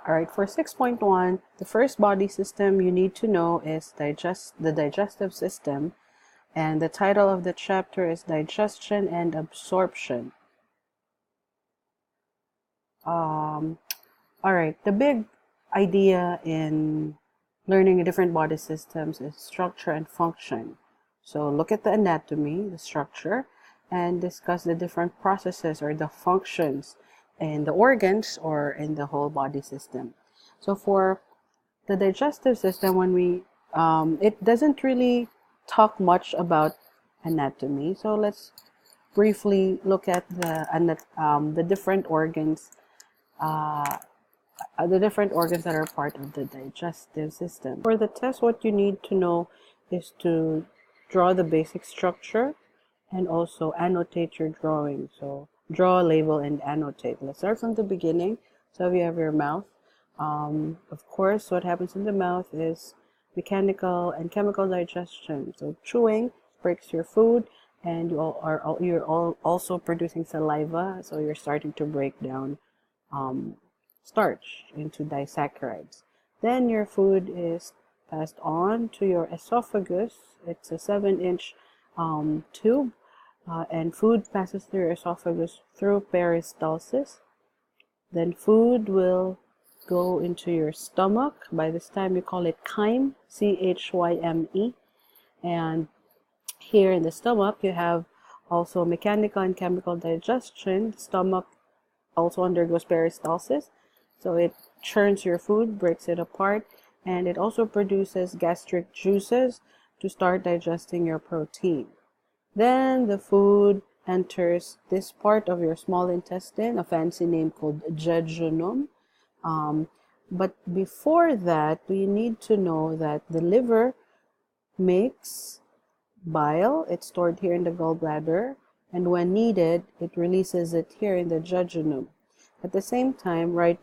All right, for 6.1, the first body system you need to know is the digestive system, and the title of the chapter is Digestion and Absorption. All right, the big idea in learning different body systems is structure and function. So look at the anatomy, the structure, and discuss the different processes or the functions in the organs or in the whole body system. So for the digestive system, when it doesn't really talk much about anatomy. So let's briefly look at the different organs, that are part of the digestive system. For the test, what you need to know is to draw the basic structure and also annotate your drawing. So draw, label, and annotate. Let's start from the beginning. So if you have your mouth, of course, what happens in the mouth is mechanical and chemical digestion. So chewing breaks your food, and you're also producing saliva. So you're starting to break down starch into disaccharides. Then your food is passed on to your esophagus. It's a 7-inch tube, and food passes through your esophagus through peristalsis. Then food will go into your stomach. By this time you call it chyme, C-H-Y-M-E. And here in the stomach you have also mechanical and chemical digestion. The stomach also undergoes peristalsis. So it churns your food, breaks it apart, and it also produces gastric juices to start digesting your protein. Then the food enters this part of your small intestine, a fancy name called jejunum. But before that, we need to know that the liver makes bile. It's stored here in the gallbladder, and when needed, it releases it here in the jejunum. At the same time, right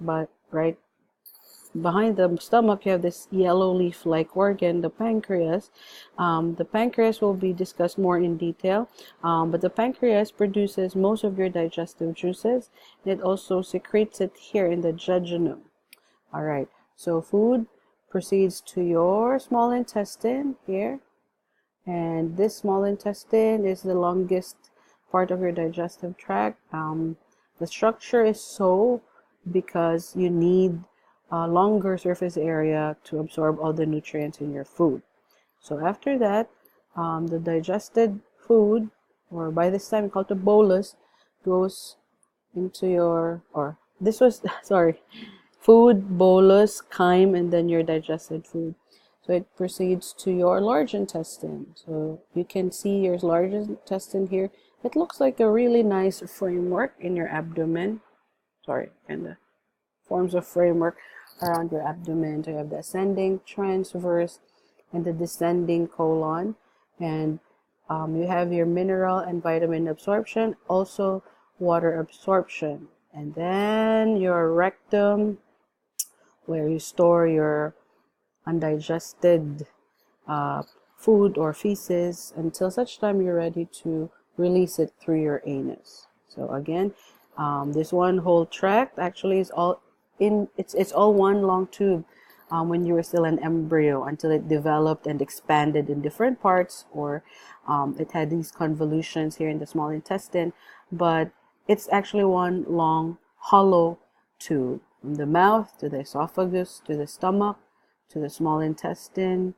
behind the stomach, you have this yellow leaf-like organ, the pancreas. The pancreas will be discussed more in detail, but the pancreas produces most of your digestive juices. It also secretes it here in the jejunum. All right, so food proceeds to your small intestine here, and this small intestine is the longest part of your digestive tract. The structure is so because you need a longer surface area to absorb all the nutrients in your food. So after that, the digested food, or by this time we call it a bolus, goes into your, food, bolus, chyme, and then your digested food. So it proceeds to your large intestine. So you can see your large intestine here. It looks like a really nice framework in your abdomen. And the forms of framework around your abdomen. So you have the ascending, transverse, and the descending colon. And you have your mineral and vitamin absorption, also water absorption. And then your rectum, where you store your undigested food or feces until such time you're ready to release it through your anus. So again, this one whole tract actually is all it's all one long tube when you were still an embryo, until it developed and expanded in different parts, or it had these convolutions here in the small intestine, but it's actually one long hollow tube, from the mouth to the esophagus to the stomach to the small intestine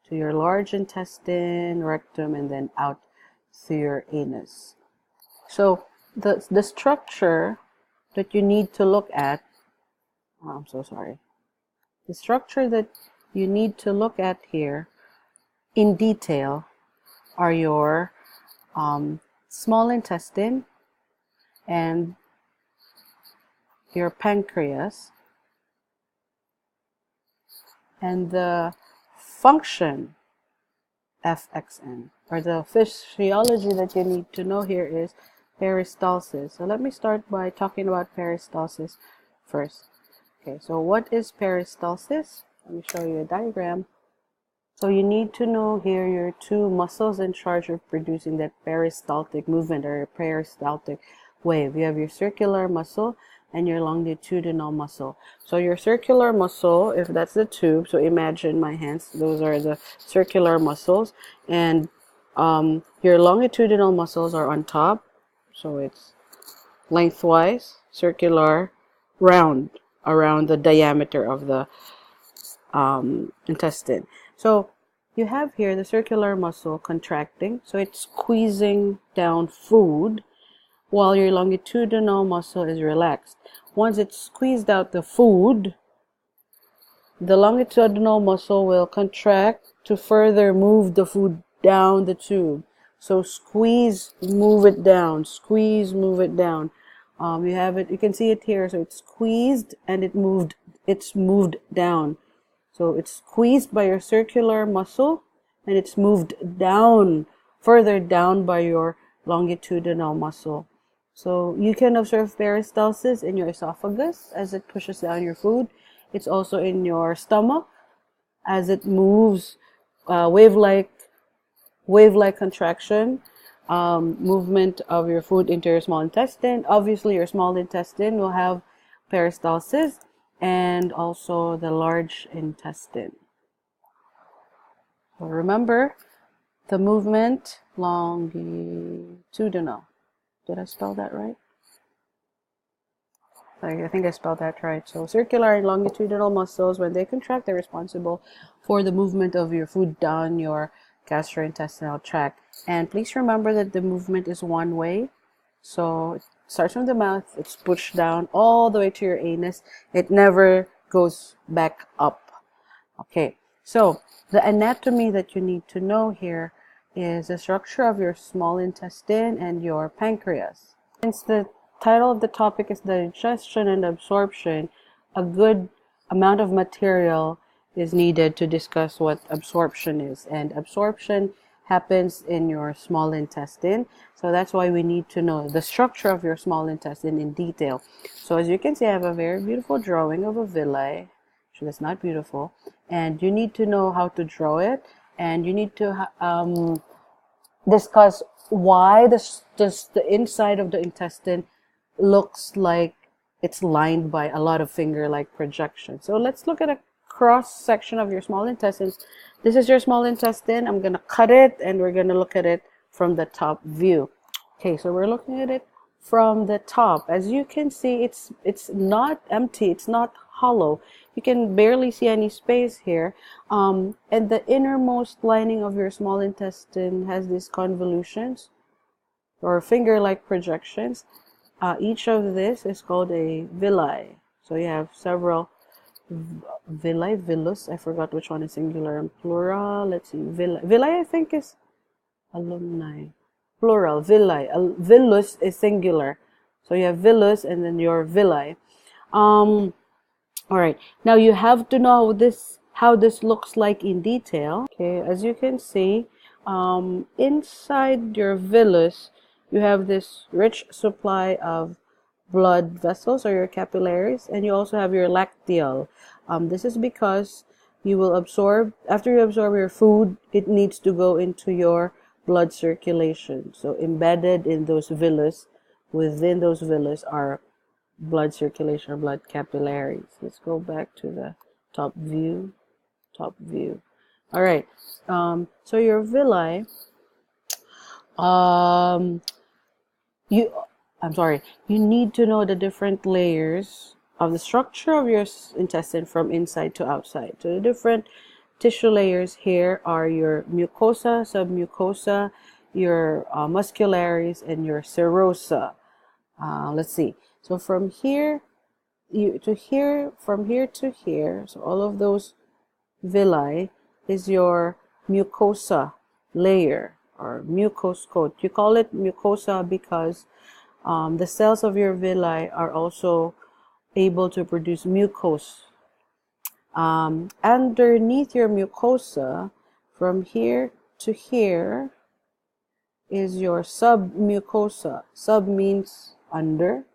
to your large intestine, rectum, and then out through your anus. So the structure that you need to look at, the structure that you need to look at here in detail are your small intestine and your pancreas, and the function FXN, or the physiology that you need to know here is peristalsis. So let me start by talking about peristalsis first. Okay, so what is peristalsis? Let me show you a diagram. So you need to know here your two muscles in charge of producing that peristaltic movement or peristaltic wave. You have your circular muscle, and your longitudinal muscle. So your circular muscle, if that's the tube, so imagine my hands, those are the circular muscles, and your longitudinal muscles are on top, so it's lengthwise, circular, round, around the diameter of the intestine. So you have here the circular muscle contracting, so it's squeezing down food, while your longitudinal muscle is relaxed. Once it's squeezed out the food, the longitudinal muscle will contract to further move the food down the tube. So squeeze, move it down, squeeze, move it down. You have it, you can see it here. So it's squeezed and it's moved down. So it's squeezed by your circular muscle and it's moved down, further down by your longitudinal muscle. So you can observe peristalsis in your esophagus as it pushes down your food. It's also in your stomach as it moves, wave-like contraction, movement of your food into your small intestine. Obviously, your small intestine will have peristalsis, and also the large intestine. So remember the movement longitudinal. Did I spell that right? I think I spelled that right. So circular and longitudinal muscles, when they contract, they're responsible for the movement of your food down your gastrointestinal tract. And please remember that the movement is one way. So it starts from the mouth, it's pushed down all the way to your anus. It never goes back up. Okay, so the anatomy that you need to know here is the structure of your small intestine and your pancreas. Since the title of the topic is Digestion and Absorption, a good amount of material is needed to discuss what absorption is. And absorption happens in your small intestine. So that's why we need to know the structure of your small intestine in detail. So as you can see, I have a very beautiful drawing of a villi. Actually, that's not beautiful. And you need to know how to draw it. And you need to discuss why the inside of the intestine looks like it's lined by a lot of finger-like projections. So let's look at a cross section of your small intestines. This is your small intestine. I'm going to cut it and we're going to look at it from the top view. Okay, so we're looking at it from the top. As you can see, it's not empty, it's not hollow. You can barely see any space here. And the innermost lining of your small intestine has these convolutions or finger-like projections. Each of this is called a villi. So you have several villi, villus. I forgot which one is singular and plural. Let's see, villi. Villi, I think, is alumni. Plural, villi. Villus is singular. So you have villus and then your villi. All right, now you have to know how this looks like in detail. Okay, as you can see, inside your villus, you have this rich supply of blood vessels or your capillaries, and you also have your lacteal. This is because you will absorb, after you absorb your food, it needs to go into your blood circulation. So embedded in those villus, within those villus are blood circulation or blood capillaries. Let's go back to the top view. All right, so your villi, you need to know the different layers of the structure of your intestine from inside to outside. So the different tissue layers here are your mucosa, submucosa, your muscularies, and your serosa. Let's see. So from here to here, so all of those villi is your mucosa layer or mucous coat. You call it mucosa because the cells of your villi are also able to produce mucose. Underneath your mucosa, from here to here, is your submucosa. Sub means under.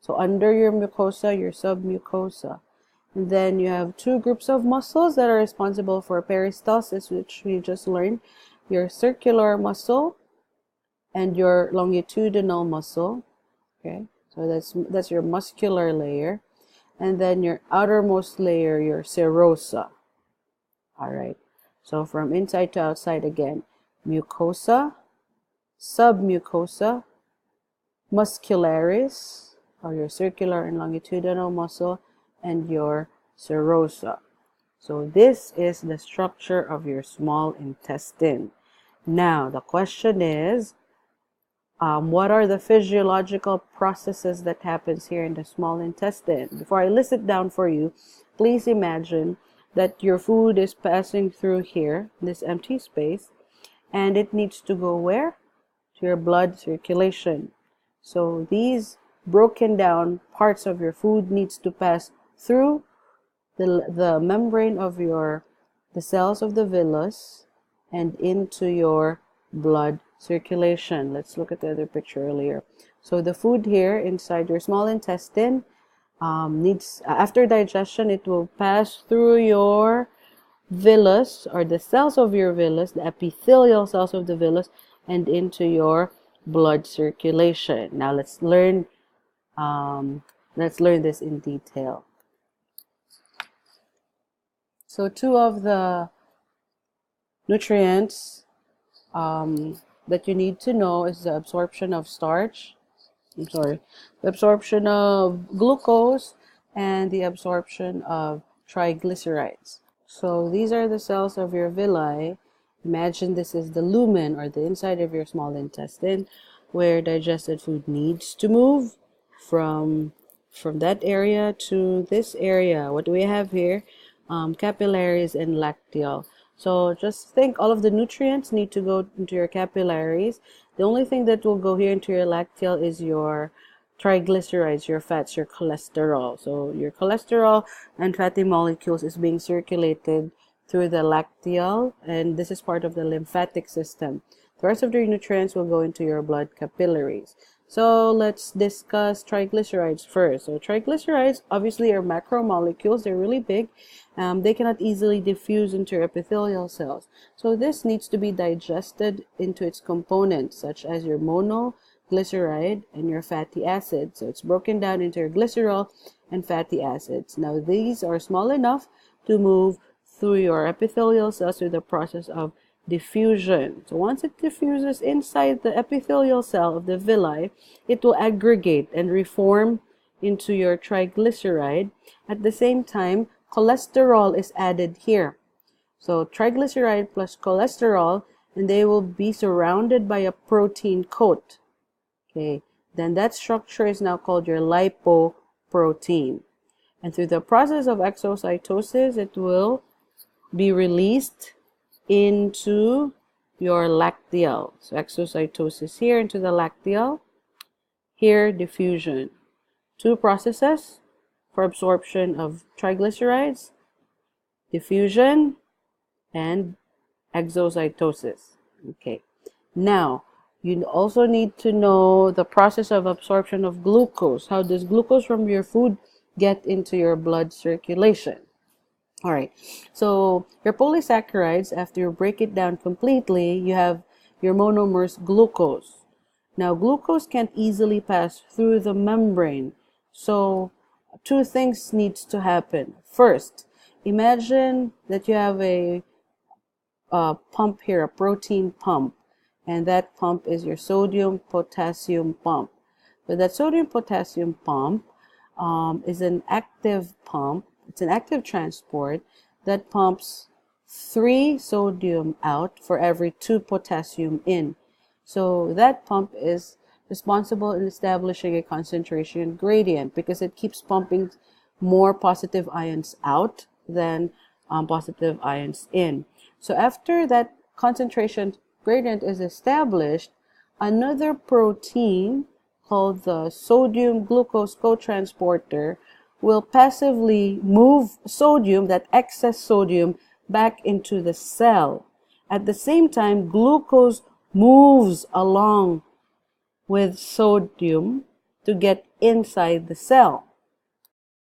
So under your mucosa, your submucosa. And then you have two groups of muscles that are responsible for peristalsis, which we just learned. Your circular muscle and your longitudinal muscle. Okay, So that's your muscular layer. And then your outermost layer, your serosa. All right. So from inside to outside again, mucosa, submucosa, muscularis, or your circular and longitudinal muscle, and your serosa. So this is the structure of your small intestine. Now, the question is, what are the physiological processes that happens here in the small intestine? Before I list it down for you, please imagine that your food is passing through here, this empty space, and it needs to go where? To your blood circulation. So these broken down parts of your food needs to pass through the membrane of the cells of the villus and into your blood circulation. Let's look at the other picture earlier. So the food here inside your small intestine needs, after digestion, it will pass through your villus, or the cells of your villus, the epithelial cells of the villus, and into your blood circulation. Now let's learn this in detail. So two of the nutrients that you need to know is the absorption of the absorption of glucose and the absorption of triglycerides. So these are the cells of your villi. Imagine this is the lumen, or the inside of your small intestine, where digested food needs to move from that area to this area. What do we have here? Capillaries and lacteal. So just think all of the nutrients need to go into your capillaries. The only thing that will go here into your lacteal is your triglycerides, your fats, your cholesterol. So your cholesterol and fatty molecules is being circulated through the lacteal, and this is part of the lymphatic system. The rest of the nutrients will go into your blood capillaries. So let's discuss triglycerides first. So triglycerides obviously are macromolecules. They're really big. They cannot easily diffuse into your epithelial cells. So this needs to be digested into its components, such as your monoglyceride and your fatty acids. So it's broken down into your glycerol and fatty acids. Now these are small enough to move through your epithelial cells through the process of diffusion. So once it diffuses inside the epithelial cell of the villi, it will aggregate and reform into your triglyceride. At the same time, cholesterol is added here. So triglyceride plus cholesterol, and they will be surrounded by a protein coat. Okay, then that structure is now called your lipoprotein. And through the process of exocytosis, it will be released into your lacteal. So exocytosis here into the lacteal, here diffusion. Two processes for absorption of triglycerides: diffusion and exocytosis. Okay, now you also need to know the process of absorption of glucose. How does glucose from your food get into your blood circulation? All right, so your polysaccharides, after you break it down completely, you have your monomers glucose. Now, glucose can't easily pass through the membrane, so two things needs to happen. First, imagine that you have a pump here, a protein pump, and that pump is your sodium-potassium pump. So that sodium-potassium pump is an active pump. It's an active transport that pumps 3 sodium out for every 2 potassium in. So that pump is responsible in establishing a concentration gradient because it keeps pumping more positive ions out than positive ions in. So after that concentration gradient is established, another protein called the sodium glucose cotransporter will passively move sodium, that excess sodium, back into the cell. At the same time, glucose moves along with sodium to get inside the cell.